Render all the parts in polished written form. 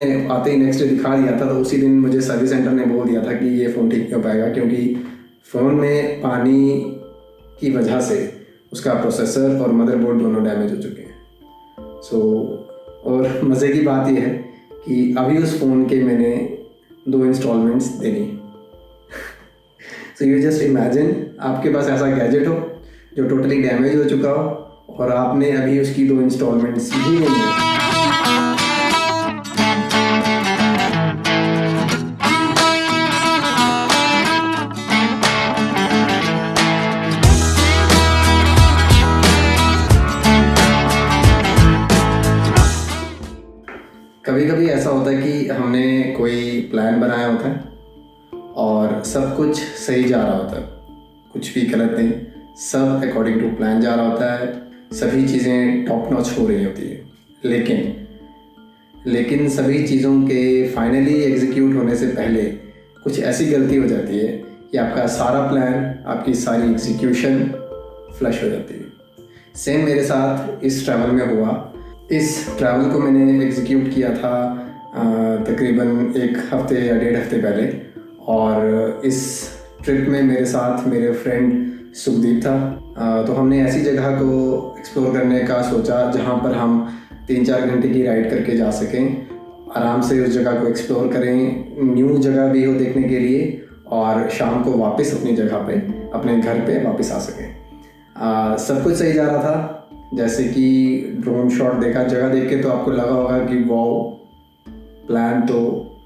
आते ही next day दिखा दिया था, तो उसी दिन मुझे सर्विस सेंटर ने बोल दिया था कि ये फ़ोन ठीक नहीं हो पाएगा, क्योंकि फ़ोन में पानी की वजह से उसका प्रोसेसर और मदरबोर्ड दोनों डैमेज हो चुके हैं। और मज़े की बात यह है कि अभी उस फ़ोन के मैंने 2 इंस्टॉलमेंट्स देनी। सो यू जस्ट इमेजिन, आपके पास ऐसा गैजेट हो जो टोटली डैमेज हो चुका हो और आपने अभी उसकी 2 इंस्टॉलमेंट्स ही देनी है। कभी कभी ऐसा होता है कि हमने कोई प्लान बनाया होता है और सब कुछ सही जा रहा होता है, कुछ भी गलत नहीं, सब अकॉर्डिंग टू प्लान जा रहा होता है, सभी चीज़ें टॉप नॉच हो रही होती है। लेकिन सभी चीज़ों के फाइनली एग्जीक्यूट होने से पहले कुछ ऐसी गलती हो जाती है कि आपका सारा प्लान, आपकी सारी एग्जीक्यूशन फ्लश हो जाती है। सेम मेरे साथ इस ट्रैवल में हुआ। इस ट्रैवल को मैंने एग्जीक्यूट किया था तकरीबन 1 हफ्ते या 1.5 हफ्ते पहले, और इस ट्रिप में मेरे साथ मेरे फ्रेंड सुखदीप था। तो हमने ऐसी जगह को एक्सप्लोर करने का सोचा जहाँ पर हम 3-4 घंटे की राइड करके जा सकें, आराम से उस जगह को एक्सप्लोर करें, न्यू जगह भी हो देखने के लिए, और शाम को वापस अपनी जगह पे, अपने घर पे वापस आ सकें। सब कुछ सही जा रहा था, जैसे कि ड्रोन शॉट देखा, जगह देख के तो आपको लगा होगा कि वाओ, प्लान तो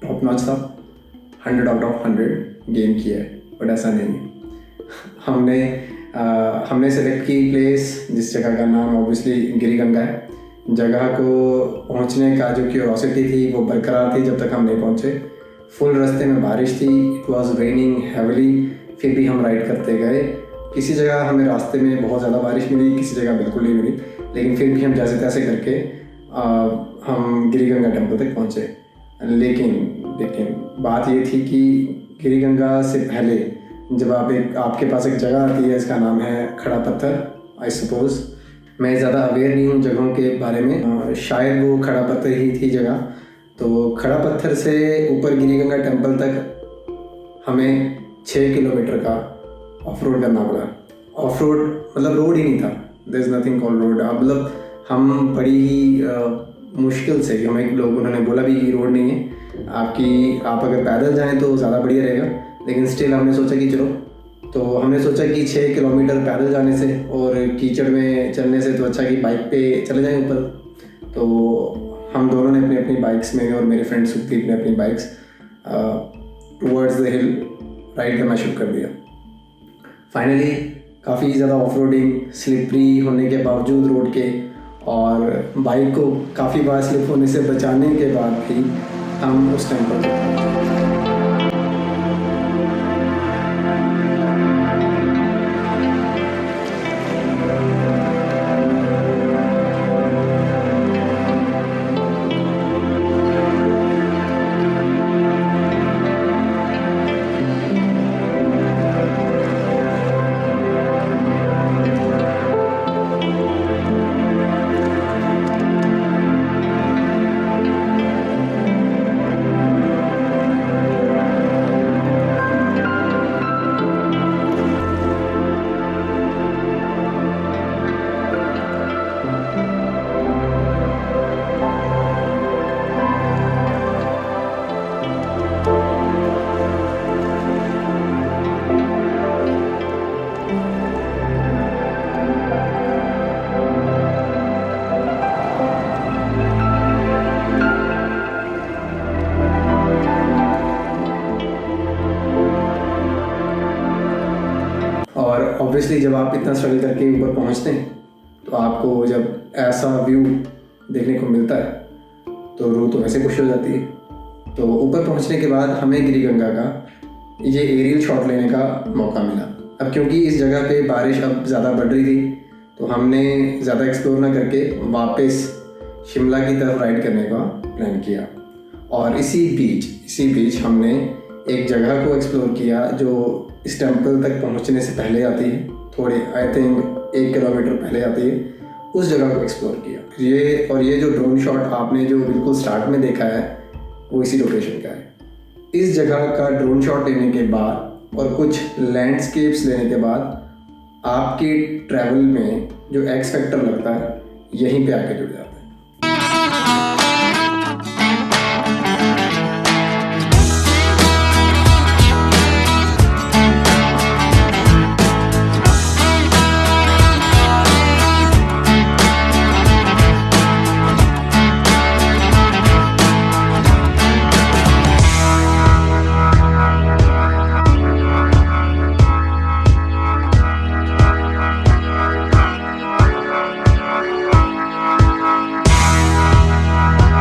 टॉप नॉच था, 100 आउट ऑफ 100 गेम किया है। बट ऐसा नहीं है। हमने सेलेक्ट की प्लेस, जिस जगह का नाम ऑब्वियसली गिरिगंगा है। जगह को पहुंचने का जो क्यूरोसिटी थी वो बरकरार थी जब तक हम नहीं पहुंचे। फुल रास्ते में बारिश थी, इट वाज रेनिंग हैवीली, फिर भी हम राइड करते गए। किसी जगह हमें रास्ते में बहुत ज़्यादा बारिश मिली, किसी जगह बिल्कुल नहीं मिली, लेकिन फिर भी हम जैसे तैसे करके हम गिरिगंगा टेम्पल तक पहुँचे। लेकिन बात ये थी कि गिरिगंगा से पहले जब आपके पास एक जगह आती है, इसका नाम है खड़ा पत्थर। आई सपोज़, मैं ज़्यादा अवेयर नहीं हूँ जगहों के बारे में, शायद वो खड़ा पत्थर ही थी जगह। तो खड़ा पत्थर से ऊपर गिरिगंगा टेम्पल तक हमें 6 किलोमीटर का ऑफ रोड करना पड़ा। ऑफ रोड मतलब रोड ही नहीं था, there is nothing called road. मतलब हम बड़ी ही मुश्किल से, हमें उन्होंने बोला भी कि रोड नहीं है, आप अगर पैदल जाएं तो ज़्यादा बढ़िया रहेगा, लेकिन स्टिल हमने सोचा कि चलो। तो हमने सोचा कि 6 किलोमीटर पैदल जाने से और कीचड़ में चलने से तो अच्छा कि बाइक पे चले जाएं ऊपर। तो हम दोनों ने अपनी अपनी बाइक्स में, और मेरे फ्रेंड सुखदीप ने अपनी bikes towards the hill ride करना शुरू कर दिया। फाइनली काफ़ी ज़्यादा ऑफ रोडिंग, स्लिपरी होने के बावजूद रोड के, और बाइक को काफ़ी बार स्लिप होने से बचाने के बाद भी हम उस टाइम पर पहुंचे। और ऑब्वियसली जब आप इतना स्ट्रगल करके ऊपर पहुंचते हैं तो आपको जब ऐसा व्यू देखने को मिलता है तो रूह तो वैसे खुश हो जाती है। तो ऊपर पहुंचने के बाद हमें गिरिगंगा का ये एरियल शॉट लेने का मौका मिला। अब क्योंकि इस जगह पे बारिश अब ज़्यादा बढ़ रही थी, तो हमने ज़्यादा एक्सप्लोर ना करके वापस शिमला की तरफ राइड करने का प्लान किया। और इसी बीच हमने एक जगह को एक्सप्लोर किया जो इस टेम्पल तक पहुंचने से पहले आती है, थोड़े आई थिंक 1 किलोमीटर पहले आती है। उस जगह को एक्सप्लोर किया। ये जो ड्रोन शॉट आपने जो बिल्कुल स्टार्ट में देखा है, वो इसी लोकेशन का है। इस जगह का ड्रोन शॉट लेने के बाद और कुछ लैंडस्केप्स लेने के बाद आपके ट्रैवल में जो एक्स फैक्टर लगता है यहीं पे आके जुड़ जाता है।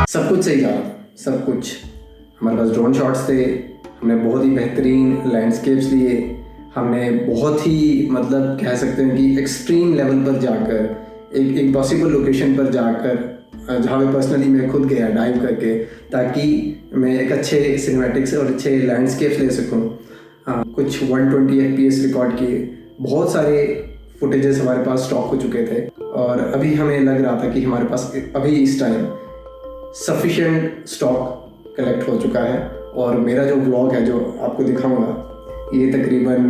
सब कुछ सही जा रहा था, सब कुछ। हमारे पास ड्रोन शॉट्स थे, हमने बहुत ही बेहतरीन लैंडस्केप्स लिए, हमने बहुत ही मतलब कह सकते हैं कि एक्सट्रीम लेवल पर जाकर एक इम्पॉसिबल लोकेशन पर जाकर जहाँ पे पर्सनली मैं खुद गया डाइव करके, ताकि मैं एक अच्छे सिनेमैटिक्स और अच्छे लैंडस्केप्स ले सकूँ। कुछ 120 FPS रिकॉर्ड किए, बहुत सारे फुटेजेस हमारे पास स्टॉक हो चुके थे और अभी हमें लग रहा था कि हमारे पास अभी इस टाइम सफिशिएंट स्टॉक कलेक्ट हो चुका है। और मेरा जो व्लॉग है जो आपको दिखाऊंगा ये तकरीबन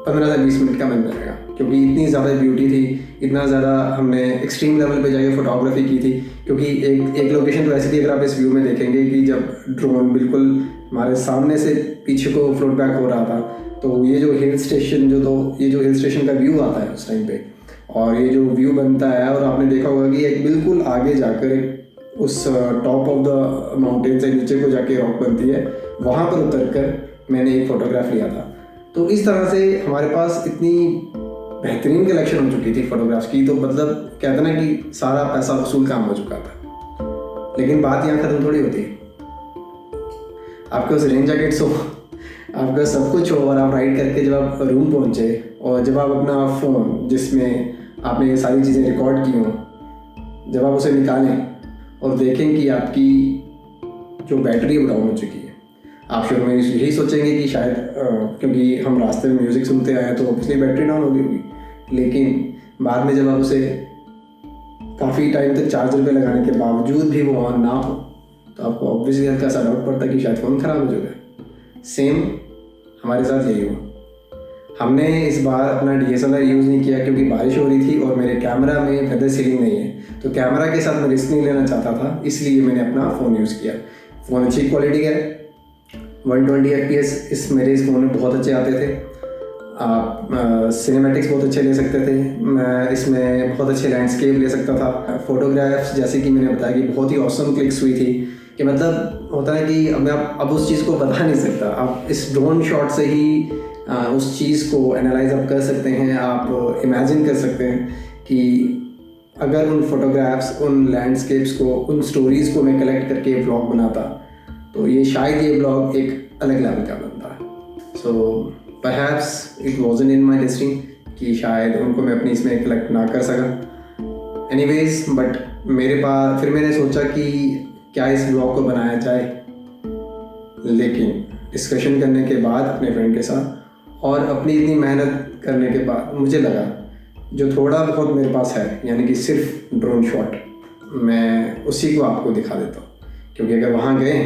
15 से 20 मिनट का बन जाएगा, क्योंकि इतनी ज़्यादा ब्यूटी थी, इतना ज़्यादा हमने एक्सट्रीम लेवल पे जाके फोटोग्राफी की थी। क्योंकि एक लोकेशन तो ऐसी थी, अगर आप इस व्यू में देखेंगे कि जब ड्रोन बिल्कुल हमारे सामने से पीछे को फ्लोट बैक हो रहा था, तो ये जो हिल स्टेशन का व्यू आता है उस टाइम पे, और ये जो व्यू बनता है, और आपने देखा होगा कि एक बिल्कुल आगे जाकर उस टॉप ऑफ द माउंटेन से नीचे को जाके रॉक बनती है, वहाँ पर उतर कर मैंने एक फ़ोटोग्राफ लिया था। तो इस तरह से हमारे पास इतनी बेहतरीन कलेक्शन हो चुकी थी फ़ोटोग्राफ्स की, तो मतलब कहते ना कि सारा पैसा वसूल काम हो चुका था। लेकिन बात यहाँ ख़त्म थोड़ी होती है। आपके पास रेन जैकेट्स हो, आपका सब कुछ हो, और आप राइड करके जब आप रूम पहुँचे और जब आप अपना फ़ोन जिसमें आपने ये सारी चीज़ें रिकॉर्ड की हों, जब आप उसे निकालें और देखें कि आपकी जो बैटरी डाउन हो चुकी है, आप शुरू में यही सोचेंगे कि शायद क्योंकि हम रास्ते में म्यूज़िक सुनते आए तो ऑब्वियसली बैटरी डाउन हो गई होगी। लेकिन बाद में जब आप उसे काफ़ी टाइम तक चार्जर पे लगाने के बावजूद भी वो ऑन ना हो, तो आपको ऑब्वियसली हल्का सा डाउट पड़ता है कि शायद फ़ोन ख़राब हो चुका है। सेम हमारे साथ यही हुआ। हमने इस बार अपना DSLR यूज़ नहीं किया क्योंकि बारिश हो रही थी और मेरे कैमरा में फेदर सीलिंग नहीं है, तो कैमरा के साथ मैं रिस्क नहीं लेना चाहता था, इसलिए मैंने अपना फ़ोन यूज़ किया। फ़ोन अच्छी क्वालिटी का है, 120 FPS मेरे इस फ़ोन में बहुत अच्छे आते थे। आप सिनेमैटिक्स बहुत अच्छे ले सकते थे, मैं इसमें बहुत अच्छे लैंडस्केप ले सकता था। फ़ोटोग्राफ्स जैसे कि मैंने बताया कि बहुत ही ऑसम क्लिक्स हुई थी, कि मतलब होता है कि अब उस चीज़ को बता नहीं सकता। आप इस ड्रोन शॉट से ही उस चीज़ को एनालाइज आप कर सकते हैं, आप इमेजिन कर सकते हैं कि अगर उन फोटोग्राफ्स, उन लैंडस्केप्स को, उन स्टोरीज़ को मैं कलेक्ट करके व्लॉग बनाता, तो ये शायद ये व्लॉग एक अलग लेवल का बनता। So perhaps it wasn't in my destiny कि शायद उनको मैं अपनी इसमें कलेक्ट ना कर सका। एनीवेज, बट मेरे पास फिर मैंने सोचा कि क्या इस व्लॉग को बनाया जाए, लेकिन डिस्कशन करने के बाद अपने फ्रेंड के साथ और अपनी इतनी मेहनत करने के बाद मुझे लगा जो थोड़ा बहुत मेरे पास है, यानी कि सिर्फ ड्रोन शॉट, मैं उसी को आपको दिखा देता हूँ। क्योंकि अगर वहाँ गए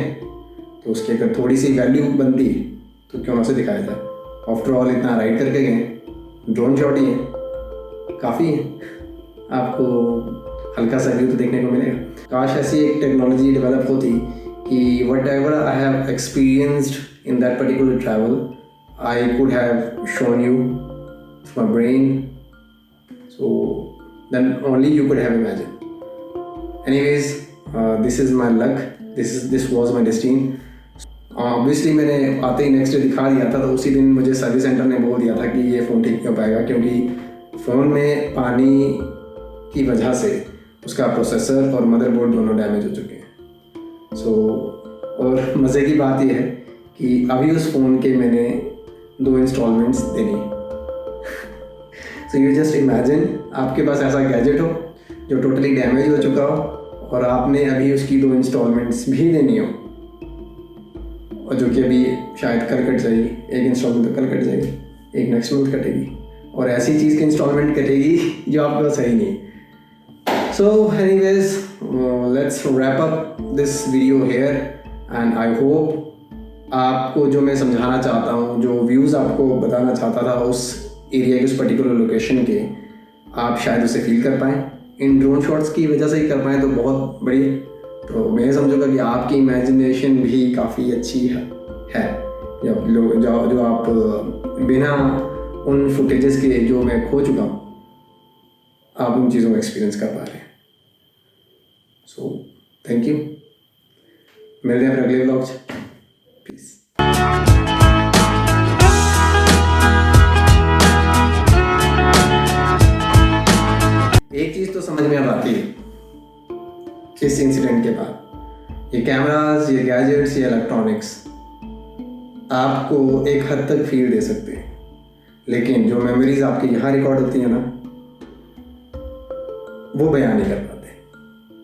तो उसकी अगर थोड़ी सी वैल्यू बनती तो क्यों ना उसे दिखाया जाए। आफ्टर ऑल इतना राइड करके गए, ड्रोन शॉट ही है, काफ़ी है, आपको हल्का सा व्यू तो देखने को मिलेगा। काश ऐसी एक टेक्नोलॉजी डेवलप होती कि what ever I have experienced in that particular travel I could have shown you through my brain, so then only you could have imagined. Anyways, this is my luck. This was my destiny. Obviously मैंने आते ही next day दिखा दिया था, तो उसी दिन मुझे service centre ने बोल दिया था कि ये फ़ोन ठीक नहीं हो पाएगा, क्योंकि फ़ोन में पानी की वजह से उसका प्रोसेसर और मदरबोर्ड दोनों डैमेज हो चुके हैं। और मज़े की बात यह है कि अभी उस फ़ोन के मैंने 2 इंस्टॉलमेंट्स देनी। सो यू जस्ट इमेजिन, आपके पास ऐसा गैजेट हो जो टोटली डैमेज हो चुका हो और आपने अभी उसकी 2 इंस्टॉलमेंट्स भी देनी हो, और जो कि अभी शायद कल कट जाएगी। एक इंस्टॉलमेंट तो कल कट जाएगी, एक नेक्स्ट मंथ कटेगी, और ऐसी चीज़ की इंस्टॉलमेंट कटेगी जो आपके पास सही नहीं है। So anyways, let's wrap up this video here and I hope आपको जो मैं समझाना चाहता हूँ, जो व्यूज़ आपको बताना चाहता था उस एरिया के, उस पर्टिकुलर लोकेशन के, आप शायद उसे फील कर पाएँ। इन ड्रोन शॉट्स की वजह से ही कर पाएँ तो बहुत बढ़िया। तो मैं समझूंगा कि आपकी इमेजिनेशन भी काफ़ी अच्छी है। जो आप बिना उन फुटेजेस के जो मैं खो चुका हूँ, आप उन चीज़ों को एक्सपीरियंस कर पा रहे हैं। सो थैंक यू, मिलते हैं फिर अगले व्लॉग से। पीस। एक चीज़ तो समझ में अब आती है इस इंसिडेंट के बाद, ये कैमरास, ये गैजेट्स, ये इलेक्ट्रॉनिक्स आपको एक हद तक फील दे सकते हैं, लेकिन जो मेमोरीज आपकी यहाँ रिकॉर्ड होती है ना, वो बयान नहीं कर पाते।